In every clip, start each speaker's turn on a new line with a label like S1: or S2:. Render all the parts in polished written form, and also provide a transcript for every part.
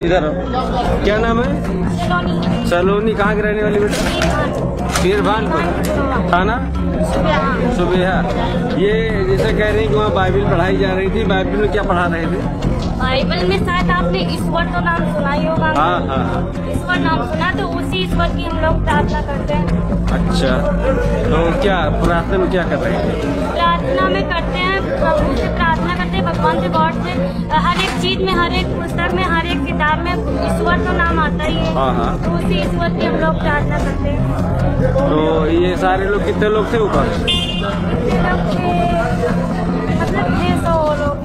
S1: इधर क्या नाम है? सलोनी। कहाँ की रहने वाली बेटा? पीरभानपुर। थाना सुबह। ये जैसे कह रही कि वहाँ बाइबल पढ़ाई जा रही थी, बाइबल में क्या पढ़ा रहे थे?
S2: बाइबल में शायद आपने ईश्वर तो नाम सुना ही होगा।
S1: हाँ।
S2: ईश्वर नाम सुना, तो उसी ईश्वर की हम लोग प्रार्थना करते हैं।
S1: अच्छा, तो क्या प्रार्थना में क्या कर रहे हैं?
S2: प्रार्थना में करते हैं, प्रभु से प्रार्थना करते हैं, भगवान से, गॉड से। हर एक चीज में, हर एक पुस्तक में, हर एक किताब में ईश्वर तो नाम आता ही है।
S1: हाँ।
S2: तो उसी ईश्वर की हम लोग प्रार्थना करते हैं।
S1: तो ये सारे लोग कितने लोग थे ऊपर?
S2: कितने लोग थे? मतलब 600 लोग।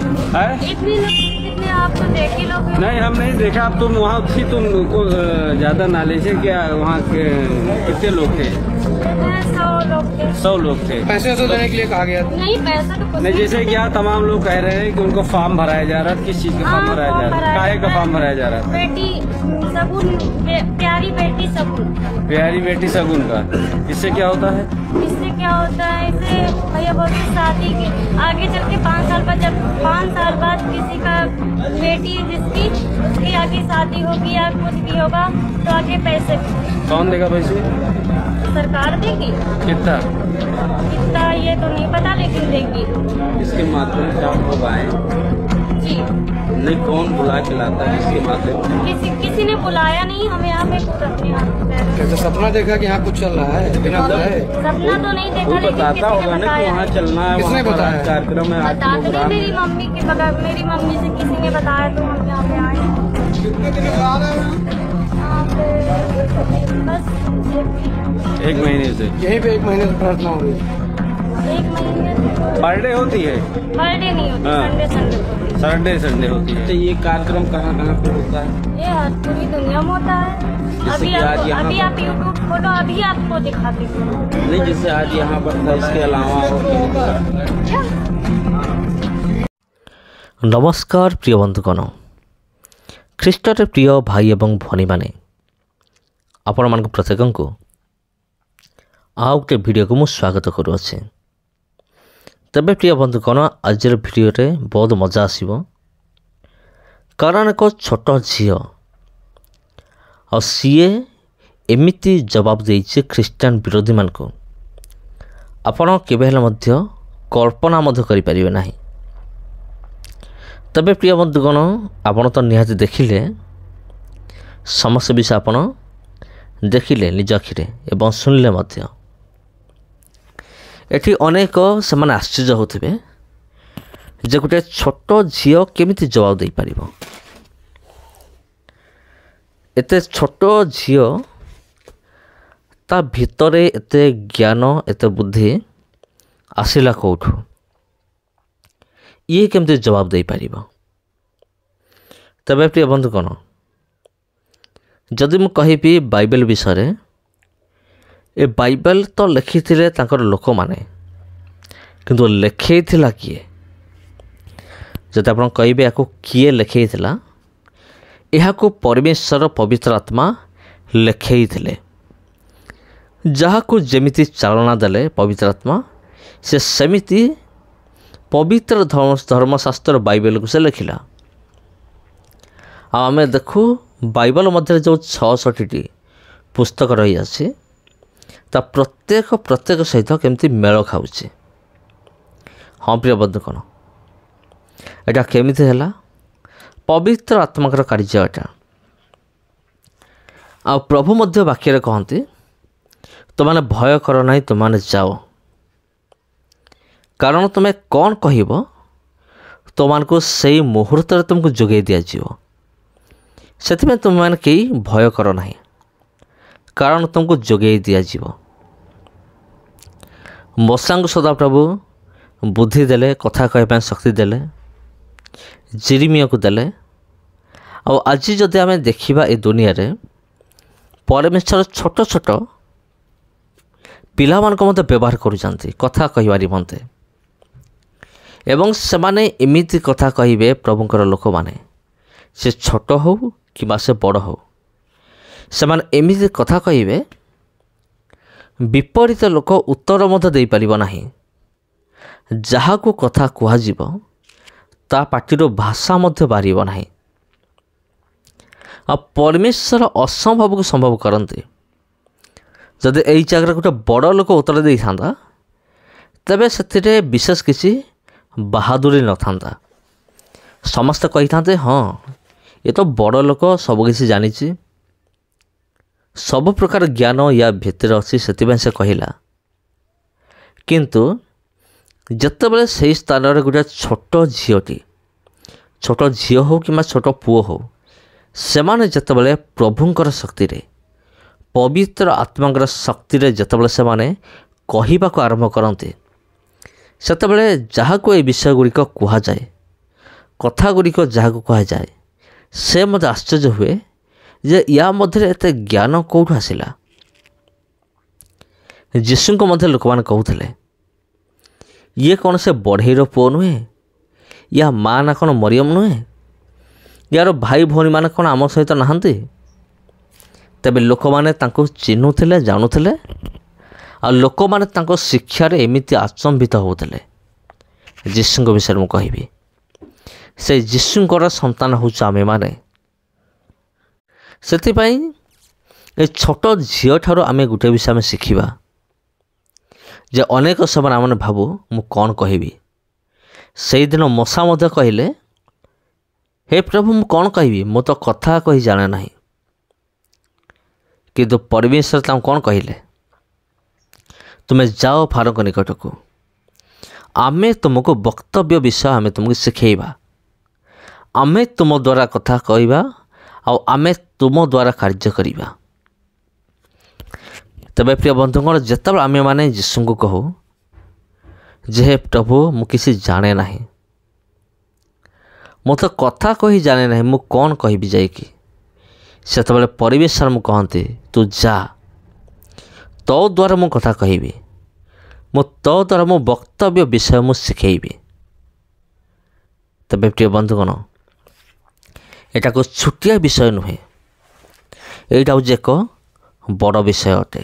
S2: इतने लोग कितने? आप तो देख ही लोग।
S1: नहीं, हम नहीं देखा। अब तुम वहाँ थी, तुमको ज्यादा नॉलेज है क्या? वहाँ के कितने लोग थे?
S2: 100 लोग थे।
S1: 100 लोग थे।
S3: पैसे तो देने के लिए कहा गया था?
S2: नहीं, पैसा तो कुछ
S1: नहीं, जैसे क्या तमाम लोग कह रहे हैं कि उनको फॉर्म भराया जा रहा है। किस चीज का फॉर्म भराया जा रहा है? काहे का फॉर्म भराया जा रहा है?
S2: बेटी सगुन, प्यारी बेटी सगुन।
S1: प्यारी बेटी सगुन का। इससे क्या होता है?
S2: इससे क्या होता है? इससे भैया बोलते शादी के आगे चल के 5 साल बाद, जब 5 साल बाद किसी का बेटी जिसकी, उसकी आगे शादी होगी या कुछ भी होगा तो आगे पैसे।
S1: कौन देगा पैसे?
S2: सरकार देगी।
S1: कितना?
S2: कितना ये तो नहीं पता, लेकिन देगी।
S1: इसके माध्यम से आप लोग आए?
S2: जी
S1: नहीं, कौन बुला के लाता है इसके माध्यम?
S2: किसी ने बुलाया नहीं, हमें यहाँ पे खुद अपने हाथ।
S3: कैसे सपना देखा कि यहाँ कुछ चल रहा है बिना बुलाए?
S2: सपना तो नहीं देखा,
S1: वो
S2: लेकिन
S1: बताता
S2: किसी
S1: होगा
S2: ने
S1: ना कि वहाँ
S2: बताया।
S1: चलना है।
S3: किसने
S1: वहाँ पर
S3: बताया?
S1: कार्यक्रम है आज
S2: बता तो
S1: प्रोग्राम।
S2: मेरी मम्मी के बगैर, मेरी मम्मी से किसी ने बताया तो हम यहाँ पे आए। बस
S1: 1 महीने से।
S3: यहीं पे 1 महीने से प्रार्थना हो रही है।
S2: 1 महीने से।
S1: बर्थडे होती है?
S2: बर्थडे नहीं होती,
S1: हाँ।
S2: संडे
S1: संडे होती है। तो ये कार्यक्रम कहाँ पे होता है?
S2: ये हर पूरी दुनिया में होता है। अभी
S1: कि आज यहाँ
S2: अभी आप यूट्यूब खोलो, अभी आपको दिखाते हैं।
S1: नहीं, जैसे आज यहाँ पर था, इसके अलावा
S4: नमस्कार प्रिय बंधुगण, ख्रीष्टर प्रिय भाई एवं भनी माने आपण मान प्रत्येक को आउ गोटे वीडियो को मुझे स्वागत करुच्छे। तेबे प्रिय बंधुगण, आज वीडियो बहुत मजा आसो, कारण एक छोट झी और सीए एमिती जवाब देइछे ख्रीष्टान विरोधी मान को। आपण केबे हेले मध्य कल्पना मध्य करि परिबे नाही। तबे प्रिय बंधुगण, आपण तो निहाती देखिले, समस्त विषय आपण देखिले निज आखिरे एवं सुनिले मध्य। एठी अनेक से आश्चर्य होथिबे जे गोटे छोट झील केमिति जवाब दे पारिबो। एते छोट झील ता भितरे एते ज्ञान, एते बुद्धि आसिला कोठु? ये केमती जवाब दे पारिबो? तबे प्रिय बंधुगण, जदि मु कहिबी बाइबल विषय, ए बाइबल तो लिखिथिले तांकर लोक माने, किंतु लिखैथिला किए? जदि आपण कहिबे याको किए लिखैथिला, एहाको परमेश्वर पवित्र आत्मा लिखैथिले। जहाको जेमिति चालना देले पवित्र आत्मा, से सेमिति पवित्र धर्मशास्त्र बाइबल को से लिखिला। आमे देखू बाइबल मध्य जो 600टी पुस्तक रही आछि, ता प्रत्येक सहित केमती मेल खाऊचे। हाँ प्रिय बंधुगण, एटा केमिति हैला? पवित्र आत्माकर कार्य एटा। आ प्रभु मध्य वाक्य कहते, तुमने भय कर नहीं, तुमने जाओ, कारण तुम्हें कौन कहब तुमको से मुहूर्त तुमको जोगे दिज्व। से तुम कई भय कर ना, कारण तुमको जोगे दिज्व। मशा को सदा प्रभु बुद्धि देले, कथा कहवाई शक्ति देले, जिरिमिया को देले। आज जदि आम देखा ए दुनिया रे परमेश्वर छोट छोट पिला मान को व्यवहार करुँच कथा कहवा निमंते, एवं से माने एमिति कथा कहिबे प्रभुंकर लोक माने, से छोट हो कि से बड़ हो, से माने एमिति कथा कहिबे विपरीत लोक उत्तर मध्य दे पारिबो नाही। जहाको कथा कुहाजिबो ता पाटिरो भाषा मध्य बारिबो नाही। ଆଉ ପରମେଶ୍ୱର ଅସମ୍ଭବକୁ ସମ୍ଭବ କରନ୍ତି। ଯଦି ଏଇ ଜାଗାରେ ଗୋଟେ ବଡ଼ ଲୋକ ଉତ୍ତର ଦେଇଥାନ୍ତା ତେବେ ସେଥିରେ ବିଶେଷ କିଛି ବାହାଦୁରୀ ନଥାନ୍ତା। ସମସ୍ତେ କହିଥାନ୍ତେ ହଁ ଏ ତ ବଡ଼ ଲୋକ, ସବୁକିଛି ଜାଣିଛି, ସବୁ ପ୍ରକାର ଜ୍ଞାନ ୟା ଭିତରେ ଅଛି, ସେଥିପାଇଁ ସେ କହିଲା। କିନ୍ତୁ ଯେତେବେଳେ ସେହି ସ୍ଥାନରେ ଗୋଟେ ଛୋଟ ଝିଅ ହେଉ କିମ୍ବା ଛୋଟ ପୁଅ ହେଉ, ସେମାନେ ଯେତେବେଳେ ପ୍ରଭୁଙ୍କର ଶକ୍ତିରେ, ପବିତ୍ର ଆତ୍ମାଙ୍କର ଶକ୍ତିରେ ଯେତେବେଳେ ସେମାନେ କହିବାକୁ ଆରମ୍ଭ କରନ୍ତି, ସେତେବେଳେ ଯାହାକୁ ଏ ବିଷୟଗୁଡ଼ିକ କୁହାଯାଏ, କଥାଗୁଡ଼ିକ ଯାହାକୁ କୁହାଯାଏ, ସେ ମୋତେ ଆଶ୍ଚର୍ଯ୍ୟ ହୁଏ ଯେ ୟା ମଧ୍ୟରେ ଏତେ ଜ୍ଞାନ କେଉଁଠୁ ଆସିଲା। ଯୀଶୁଙ୍କ ମଧ୍ୟ ଲୋକମାନେ କହୁଥିଲେ, ଇଏ କ'ଣ ସେ ବଢ଼େଇର ପୁଅ ନୁହେଁ? ୟା ମା ନା କ'ଣ ମରିୟମ ନୁହେଁ? ୟାର ଭାଇ ଭଉଣୀମାନେ କ'ଣ ଆମ ସହିତ ନାହାନ୍ତି? ତେବେ ଲୋକମାନେ ତାଙ୍କୁ ଚିହ୍ନୁଥିଲେ, ଜାଣୁଥିଲେ, ଆଉ ଲୋକମାନେ ତାଙ୍କ ଶିକ୍ଷାରେ ଏମିତି ଆଚମ୍ବିତ ହେଉଥିଲେ। ଯୀଶୁଙ୍କ ବିଷୟରେ ମୁଁ କହିବି, ସେ ଯୀଶୁଙ୍କର ସନ୍ତାନ ହେଉଛୁ ଆମେମାନେ। ସେଥିପାଇଁ ଏ ଛୋଟ ଝିଅଠାରୁ ଆମେ ଗୋଟେ ବିଷୟ ଆମେ ଶିଖିବା ଯେ ଅନେକ ସମୟରେ ଆମେ ଭାବୁ ମୁଁ କ'ଣ କହିବି। ସେଇଦିନ ମୂଷା ମଧ୍ୟ କହିଲେ, ହେ ପ୍ରଭୁ ମୁଁ କ'ଣ କହିବି, ମୁଁ ତ କଥା କହି ଜାଣେ ନାହିଁ। କିନ୍ତୁ ପରମେଶ୍ୱର ତାଙ୍କୁ କ'ଣ କହିଲେ, ତୁମେ ଯାଅ ଫାରୋଙ୍କ ନିକଟକୁ, ଆମେ ତୁମକୁ ବକ୍ତବ୍ୟ ବିଷୟ ଆମେ ତୁମକୁ ଶିଖେଇବା, ଆମେ ତୁମ ଦ୍ୱାରା କଥା କହିବା ଆଉ ଆମେ ତୁମ ଦ୍ୱାରା କାର୍ଯ୍ୟ କରିବା। ତେବେ ପ୍ରିୟ ବନ୍ଧୁଗଣ, ଯେତେବେଳେ ଆମେମାନେ ଯୀଶୁଙ୍କୁ କହୁ ଯେ ହେ ପ୍ରଭୁ ମୁଁ କିଛି ଜାଣେ ନାହିଁ, ମୁଁ ତ କଥା କହି ଜାଣେ ନାହିଁ, ମୁଁ କ'ଣ କହିବି ଯାଇକି, ସେତେବେଳେ ପରମେଶ୍ୱର ମୁଁ କହନ୍ତି ତୁ ଯା, ତୋ ଦ୍ୱାରା ମୁଁ କଥା କହିବି, ମୁଁ ତୋ ଦ୍ୱାରା ମୋ ବକ୍ତବ୍ୟ ବିଷୟ ମୁଁ ଶିଖେଇବି। ତେବେ ପ୍ରିୟ ବନ୍ଧୁଗଣ, ଏଟାକୁ ଛୋଟିଆ ବିଷୟ ନୁହେଁ, ଏଇଟା ହେଉଛି ଏକ ବଡ଼ ବିଷୟ ଅଟେ।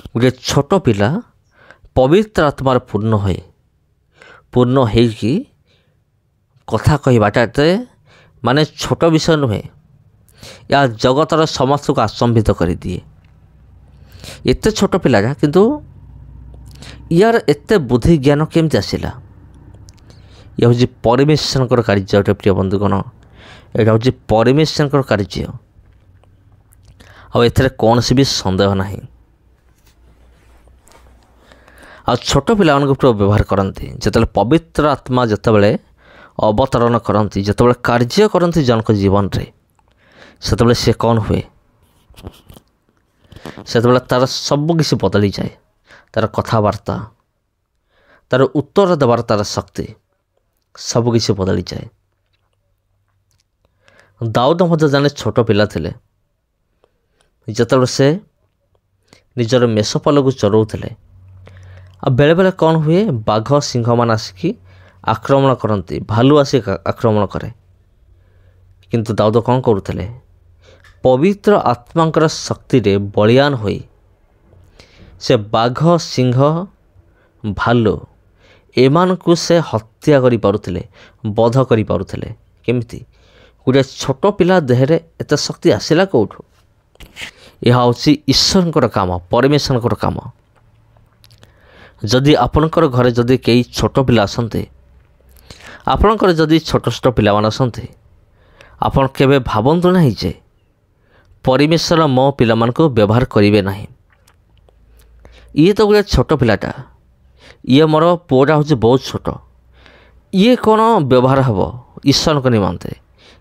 S4: ଗୋଟିଏ ଛୋଟ ପିଲା ପବିତ୍ର ଆତ୍ମାରେ ପୂର୍ଣ୍ଣ ହେଇକି କଥା କହିବାଟା ଏତେ ମାନେ ଛୋଟ ବିଷୟ ନୁହେଁ। ଏହା ଜଗତର ସମସ୍ତଙ୍କୁ ଆଚମ୍ବିତ କରିଦିଏ। ଏତେ ଛୋଟ ପିଲାଟା, କିନ୍ତୁ ୟାର ଏତେ ବୁଦ୍ଧି ଜ୍ଞାନ କେମିତି ଆସିଲା? ଇଏ ହେଉଛି ପରମେଶ୍ୱରଙ୍କର କାର୍ଯ୍ୟ ଅଟେ। ପ୍ରିୟ ବନ୍ଧୁଗଣ, ଏଇଟା ହେଉଛି ପରମେଶ୍ୱରଙ୍କର କାର୍ଯ୍ୟ, ଆଉ ଏଥିରେ କୌଣସି ବି ସନ୍ଦେହ ନାହିଁ। ଆଉ ଛୋଟ ପିଲାମାନଙ୍କୁ ପ୍ରଭୁ ବ୍ୟବହାର କରନ୍ତି। ଯେତେବେଳେ ପବିତ୍ର ଆତ୍ମା ଯେତେବେଳେ ଅବତରଣ କରନ୍ତି, ଯେତେବେଳେ କାର୍ଯ୍ୟ କରନ୍ତି ଜଣଙ୍କ ଜୀବନରେ, ସେତେବେଳେ ସେ କ'ଣ ହୁଏ? ସେତେବେଳେ ତା'ର ସବୁ କିଛି ବଦଳିଯାଏ। ତା'ର କଥାବାର୍ତ୍ତା, ତା'ର ଉତ୍ତର ଦେବାର ତା'ର ଶକ୍ତି, ସବୁକିଛି ବଦଳିଯାଏ। ଦାଉଦ ମଧ୍ୟ ଜଣେ ଛୋଟ ପିଲା ଥିଲେ। ଯେତେବେଳେ ସେ ନିଜର ମେଷପାଲକୁ ଚରାଉଥିଲେ, ଆଉ ବେଳେବେଳେ କ'ଣ ହୁଏ, ବାଘ ସିଂହମାନେ ଆସିକି ଆକ୍ରମଣ କରନ୍ତି, ଭାଲୁ ଆସି ଆକ୍ରମଣ କରେ। କିନ୍ତୁ ଦାଉଦ କ'ଣ କରୁଥିଲେ? ପବିତ୍ର ଆତ୍ମାଙ୍କର ଶକ୍ତିରେ ବଳିୟାନ ହୋଇ ସେ ବାଘ, ସିଂହ, ଭାଲୁ ଏମାନଙ୍କୁ ସେ ହତ୍ୟା କରିପାରୁଥିଲେ, ବଧ କରିପାରୁଥିଲେ। କେମିତି? ଗୋଟିଏ ଛୋଟ ପିଲା ଦେହରେ ଏତେ ଶକ୍ତି ଆସିଲା କେଉଁଠୁ? ଏହା ହେଉଛି ଈଶ୍ୱରଙ୍କର କାମ, ପରମେଶ୍ୱରଙ୍କର କାମ। ଯଦି ଆପଣଙ୍କର ଘରେ ଯଦି କେହି ଛୋଟ ପିଲା ଆସନ୍ତି, ଆପଣଙ୍କର ଯଦି ଛୋଟ ଛୋଟ ପିଲାମାନେ ଆସନ୍ତି, ଆପଣ କେବେ ଭାବନ୍ତୁ ନାହିଁ ଯେ ପରମେଶ୍ୱର ମୋ ପିଲାମାନଙ୍କୁ ବ୍ୟବହାର କରିବେ ନାହିଁ। ଇଏ ତ ଗୋଟେ ଛୋଟ ପିଲାଟା, ଇଏ ମୋର ପୁଅଟା ହେଉଛି ବହୁତ ଛୋଟ, ଇଏ କ'ଣ ବ୍ୟବହାର ହେବ ଈଶ୍ୱରଙ୍କ ନିମନ୍ତେ?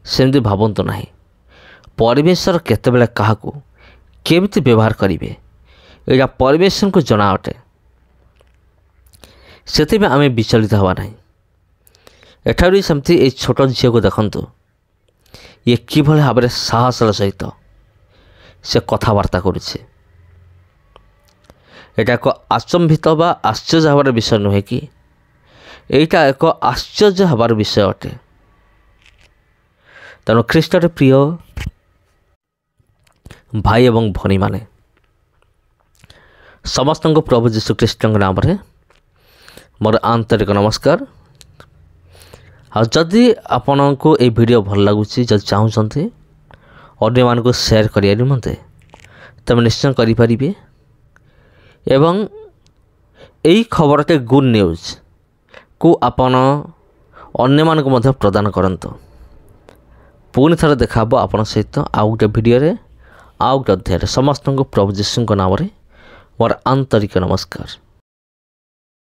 S4: ସେମିତି ଭାବନ୍ତୁ ନାହିଁ। ପରମେଶ୍ୱର କେତେବେଳେ କାହାକୁ କେମିତି ବ୍ୟବହାର କରିବେ, ଏଇଟା ପରମେଶ୍ୱରଙ୍କୁ ଜଣା ଅଟେ। ସେଥିପାଇଁ ଆମେ ବିଚଳିତ ହେବା ନାହିଁ। ଏଠାରୁ ସେମିତି ଏଇ ଛୋଟ ଝିଅକୁ ଦେଖନ୍ତୁ, ଇଏ କିଭଳି ଭାବରେ ସାହସର ସହିତ ସେ କଥାବାର୍ତ୍ତା କରୁଛି। ଏଇଟା ଏକ ଆଚମ୍ବିତ ବା ଆଶ୍ଚର୍ଯ୍ୟ ହେବାର ବିଷୟ ନୁହେଁ କି? ଏଇଟା ଏକ ଆଶ୍ଚର୍ଯ୍ୟ ହେବାର ବିଷୟ ଅଟେ। ତେଣୁ ଖ୍ରୀଷ୍ଟରେ ପ୍ରିୟ ଭାଇ ଏବଂ ଭଉଣୀମାନେ, ସମସ୍ତଙ୍କୁ ପ୍ରଭୁ ଯୀଶୁଖ୍ରୀଷ୍ଟଙ୍କ ନାମରେ ମୋର ଆନ୍ତରିକ ନମସ୍କାର। ଆଉ ଯଦି ଆପଣଙ୍କୁ এই ଭିଡ଼ିଓ ଭଲ ଲାଗୁଛି, ଯଦି ଚାହୁଁଛନ୍ତି ଅନ୍ୟମାନଙ୍କୁ ସେୟାର କରିବା ନିମନ୍ତେ ତୁମେ ନିଶ୍ଚୟ କରିପାରିବେ ଏବଂ ଏହି ଖବରଟି ଗୁଡ୍ ନ୍ୟୁଜ୍କୁ ଆପଣ ଅନ୍ୟମାନଙ୍କୁ ମଧ୍ୟ ପ୍ରଦାନ କରନ୍ତୁ। ପୁଣି ଥରେ ଦେଖା ହେବ ଆପଣଙ୍କ ସହିତ ଆଉ ଗୋଟେ ଭିଡ଼ିଓରେ ଆଉ ଗୋଟେ ଅଧ୍ୟାୟରେ। ସମସ୍ତଙ୍କୁ ପ୍ରଭୁ ଯୀଶୁଙ୍କ ନାମରେ ମୋର ଆନ୍ତରିକ ନମସ୍କାର।